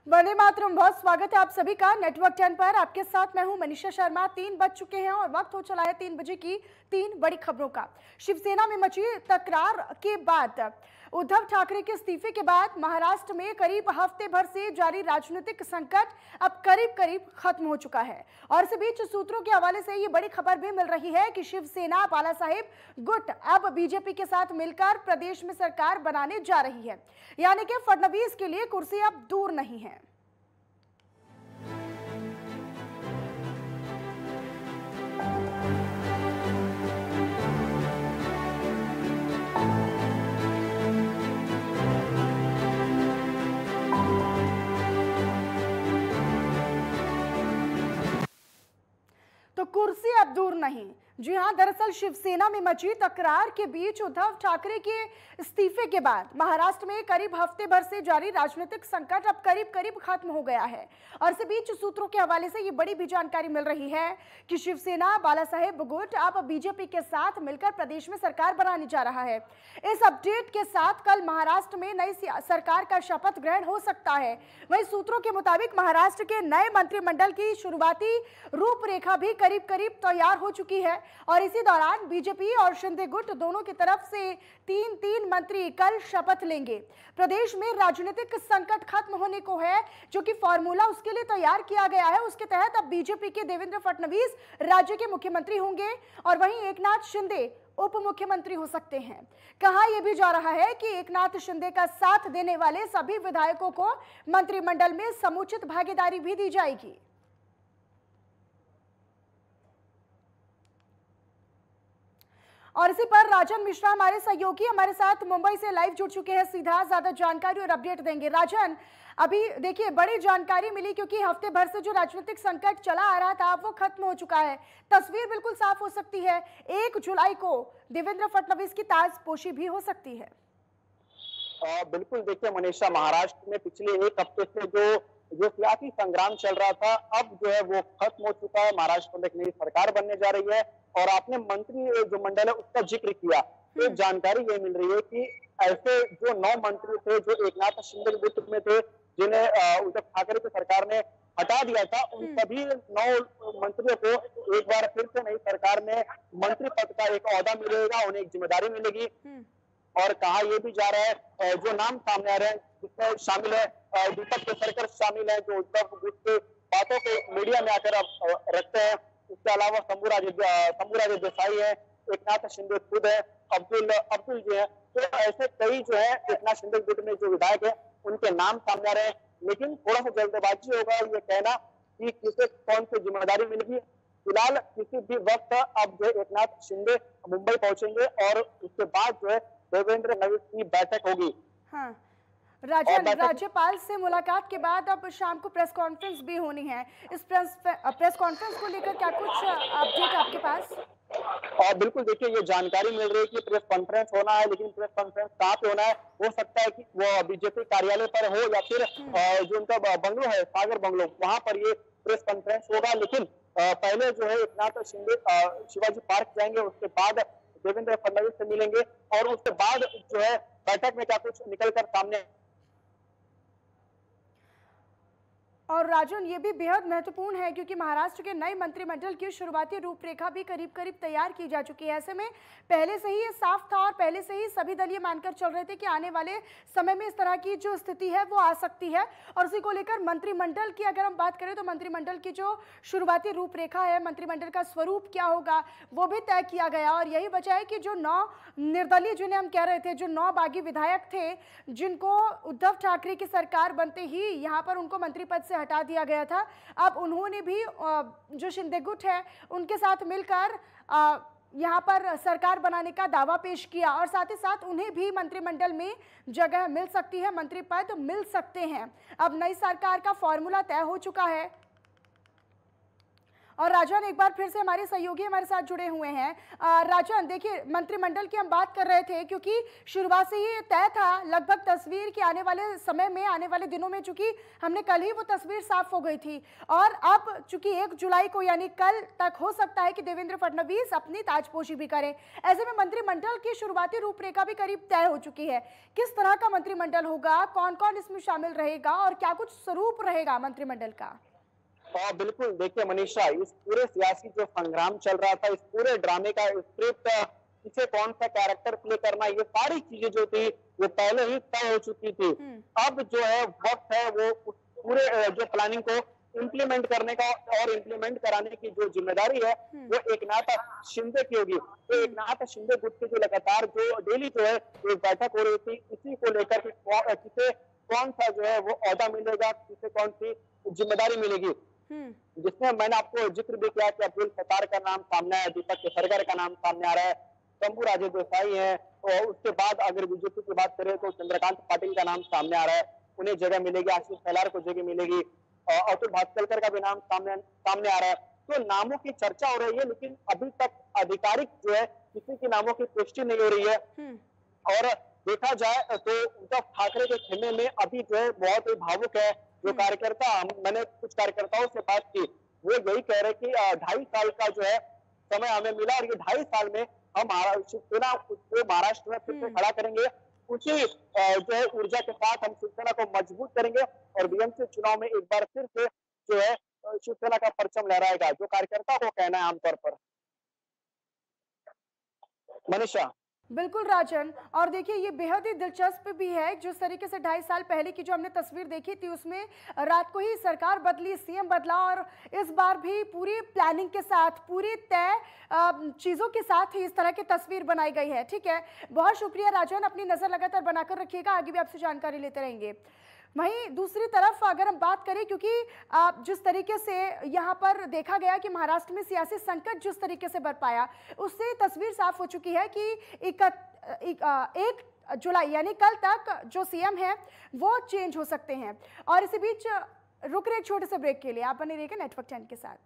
वंदे मातरम। बहुत स्वागत है आप सभी का नेटवर्क 10 पर। आपके साथ मैं हूं मनीषा शर्मा। 3 बज चुके हैं और वक्त हो चला है 3 बजे की 3 बड़ी खबरों का। शिवसेना में मची तकरार के बाद उद्धव ठाकरे के इस्तीफे के बाद महाराष्ट्र में करीब हफ्ते भर से जारी राजनीतिक संकट अब करीब खत्म हो चुका है। और इस बीच सूत्रों के हवाले से ये बड़ी खबर भी मिल रही है कि शिवसेना बाला साहेब गुट अब बीजेपी के साथ मिलकर प्रदेश में सरकार बनाने जा रही है, यानी कि फडणवीस के लिए कुर्सी अब दूर नहीं है। तो कुर्सी अब दूर नहीं। जी हां, दरअसल शिवसेना में मची तकरार के बीच उद्धव ठाकरे के इस्तीफे के बाद महाराष्ट्र में करीब हफ्ते भर से जारी राजनीतिक संकट अब करीब खत्म हो गया है। और इस बीच सूत्रों के हवाले से ये बड़ी भी जानकारी मिल रही है कि शिवसेना बाला साहेब गुट अब बीजेपी के साथ मिलकर प्रदेश में सरकार बनाने जा रहा है। इस अपडेट के साथ कल महाराष्ट्र में नई सरकार का शपथ ग्रहण हो सकता है। वहीं सूत्रों के मुताबिक महाराष्ट्र के नए मंत्रिमंडल की शुरुआती रूपरेखा भी करीब तैयार हो चुकी है। और इसी दौरान बीजेपी और शिंदे गुट दोनों की तरफ से तीन मंत्री कल शपथ लेंगे। प्रदेश में राजनीतिक संकट खत्म होने को है, जो कि फॉर्मूला उसके लिए तैयार किया गया है। उसके तहत अब बीजेपी के देवेंद्र फडणवीस राज्य के मुख्यमंत्री होंगे और वहीं एकनाथ शिंदे उप मुख्यमंत्री हो सकते हैं। कहा यह भी जा रहा है कि एकनाथ शिंदे का साथ देने वाले सभी विधायकों को मंत्रिमंडल में समुचित भागीदारी भी दी जाएगी। और इसी पर राजन मिश्रा हमारे सहयोगी हमारे साथ मुंबई से लाइव जुड़ चुके हैं, सीधा ज्यादा जानकारी और अपडेट देंगे। राजन, अभी देखिए बड़ी जानकारी मिली क्योंकि हफ्ते भर से जो राजनीतिक संकट चला आ रहा था वो खत्म हो चुका है। तस्वीर बिल्कुल साफ हो सकती है। 1 जुलाई को देवेंद्र फडणवीस की ताजपोशी भी हो सकती है। बिल्कुल, देखिए मनीषा, महाराष्ट्र में पिछले 1 हफ्ते से जो सियासी संग्राम चल रहा था अब जो है वो खत्म हो चुका है। महाराष्ट्र में एक नई सरकार बनने जा रही है और आपने मंत्री जो मंडल है उसका जिक्र किया। तो जानकारी ये मिल रही है कि ऐसे जो 9 मंत्री थे जो एकनाथ शिंदे गुट में थे, जिन्हें उद्धव ठाकरे की सरकार ने हटा दिया था, उन सभी 9 मंत्रियों को एक बार फिर से नई सरकार में मंत्री पद का एक ओहदा मिलेगा, उन्हें एक जिम्मेदारी मिलेगी। और कहा यह भी जा रहा है, जो नाम सामने आ रहे हैं जिसमें शामिल है दीपक केसरकर शामिल है, जो उद्धव गुट के बातों को मीडिया में आकर रखते हैं। इसके अलावा शंभूराज देसाई है, एकनाथ शिंदे खुद है, अब्दुल जी है। तो ऐसे कई जो है एकनाथ शिंदे गुट में जो विधायक है उनके नाम सामने आ रहे हैं। लेकिन थोड़ा सा जल्दबाजी होगा ये कहना कि किसे कौन सी जिम्मेदारी मिलेगी। फिलहाल किसी भी वक्त अब जो एकनाथ शिंदे मुंबई पहुंचेंगे और उसके बाद जो है देवेंद्र फडणवीस की बैठक होगी। हाँ, राजन, राज्यपाल से मुलाकात के बाद अब शाम को प्रेस कॉन्फ्रेंस भी होनी है। इस प्रेस कॉन्फ्रेंस को लेकर क्या कुछ अपडेट आपके पास? और बिल्कुल, देखिए ये जानकारी मिल रही है कि प्रेस कॉन्फ्रेंस होना है, लेकिन प्रेस कॉन्फ्रेंस कहाँ पे होना है? हो सकता है कि वो बीजेपी कार्यालय पर हो या फिर जो उनका बंगलो है सागर बंगलो, वहां पर ये प्रेस कॉन्फ्रेंस होगा। लेकिन पहले जो है एकनाथ शिंदे शिवाजी पार्क जाएंगे, उसके बाद देवेंद्र फडणवीस से मिलेंगे और उसके बाद जो है बैठक में क्या कुछ निकलकर सामने। और राजन, ये भी बेहद महत्वपूर्ण है क्योंकि महाराष्ट्र के नए मंत्रिमंडल की शुरुआती रूपरेखा भी करीब तैयार की जा चुकी है। ऐसे में पहले से ही ये साफ था और पहले से ही सभी दलीय मानकर चल रहे थे कि आने वाले समय में इस तरह की जो स्थिति है वो आ सकती है। और उसी को लेकर मंत्रिमंडल की अगर हम बात करें तो मंत्रिमंडल की जो शुरुआती रूपरेखा है, मंत्रिमंडल का स्वरूप क्या होगा वो भी तय किया गया। और यही वजह है कि जो 9 निर्दलीय, जिन्हें हम कह रहे थे, जो 9 बागी विधायक थे जिनको उद्धव ठाकरे की सरकार बनते ही यहाँ पर उनको मंत्री पद से हटा दिया गया था, अब उन्होंने भी जो शिंदे गुट है उनके साथ मिलकर यहाँ पर सरकार बनाने का दावा पेश किया और साथ ही साथ उन्हें भी मंत्रिमंडल में जगह मिल सकती है, मंत्री पद मिल सकते हैं। अब नई सरकार का फॉर्मूला तय हो चुका है और राजन, एक बार फिर से हमारे सहयोगी हमारे साथ जुड़े हुए हैं। राजन, देखिए, मंत्रिमंडल की हम बात कर रहे थे क्योंकि शुरुआत से ही तय था लगभग तस्वीर कि आने वाले समय में, आने वाले दिनों में, चूंकि हमने कल ही वो तस्वीर साफ हो गई थी और अब चूंकि 1 जुलाई को यानी कल तक हो सकता है कि देवेंद्र फडणवीस अपनी ताजपोशी भी करें। ऐसे में मंत्रिमंडल की शुरुआती रूपरेखा भी करीब तय हो चुकी है। किस तरह का मंत्रिमंडल होगा, कौन कौन इसमें शामिल रहेगा और क्या कुछ स्वरूप रहेगा मंत्रिमंडल का? बिल्कुल देखिए मनीषा, इस पूरे सियासी जो संग्राम चल रहा था, इस पूरे ड्रामे का स्क्रिप्ट, किसे कौन सा कैरेक्टर प्ले करना, ये सारी चीजें जो थी वो पहले ही तय हो चुकी थी। अब जो है वक्त है वो उस पूरे जो प्लानिंग को इम्प्लीमेंट करने का और इम्प्लीमेंट कराने की जो जिम्मेदारी है वो एकनाथ शिंदे की होगी। तो एकनाथ शिंदे गुट की जो लगातार जो डेली जो है एक बैठक हो रही थी, इसी को लेकर के किसे कौन सा जो है वो ओहदा मिलेगा, किसे कौन सी जिम्मेदारी मिलेगी, जिसमें मैंने आपको जिक्र भी किया कि अब्दुल सत्तार का नाम सामने आया, दीपक केसरकर का नाम सामने आ रहा है, शंभू राजे देसाई है, और उसके बाद अगर बीजेपी की बात करें तो चंद्रकांत पाटिल का नाम सामने आ रहा है, उन्हें जगह मिलेगी, आशीष शेलार को जगह मिलेगी, अतुल भास्कर का भी नाम सामने आ रहा है। तो नामों की चर्चा हो रही है, लेकिन अभी तक आधिकारिक जो है किसी के नामों की पुष्टि नहीं हो रही है। और देखा जाए तो उद्धव ठाकरे के खेमे में अभी जो है बहुत ही भावुक है। जो कार्यकर्ता, मैंने कुछ कार्यकर्ताओं से बात की, वो यही कह रहे कि 2.5 साल का जो है समय हमें मिला और ये 2.5 साल में हम शिवसेना को महाराष्ट्र में फिर से खड़ा करेंगे, उसी जो है ऊर्जा के साथ हम शिवसेना को मजबूत करेंगे और बीएमसी चुनाव में एक बार फिर से जो है शिवसेना का परचम लहराएगा, जो कार्यकर्ता को कहना है आमतौर पर। मनीषा। बिल्कुल राजन, और देखिए ये बेहद ही दिलचस्प भी है। जिस तरीके से 2.5 साल पहले की जो हमने तस्वीर देखी थी उसमें रात को ही सरकार बदली, सीएम बदला, और इस बार भी पूरी प्लानिंग के साथ, पूरी तय चीज़ों के साथ ही इस तरह की तस्वीर बनाई गई है। ठीक है, बहुत शुक्रिया राजन, अपनी नज़र लगातार बनाकर रखिएगा, आगे भी आपसे जानकारी लेते रहेंगे। वहीं दूसरी तरफ अगर हम बात करें, क्योंकि जिस तरीके से यहाँ पर देखा गया कि महाराष्ट्र में सियासी संकट जिस तरीके से बरपाया, उससे तस्वीर साफ हो चुकी है कि 1 जुलाई यानी कल तक जो सीएम है वो चेंज हो सकते हैं। और इसी बीच रुक रहे एक छोटे से ब्रेक के लिए, आप बने रहिएगा नेटवर्क 10 के साथ।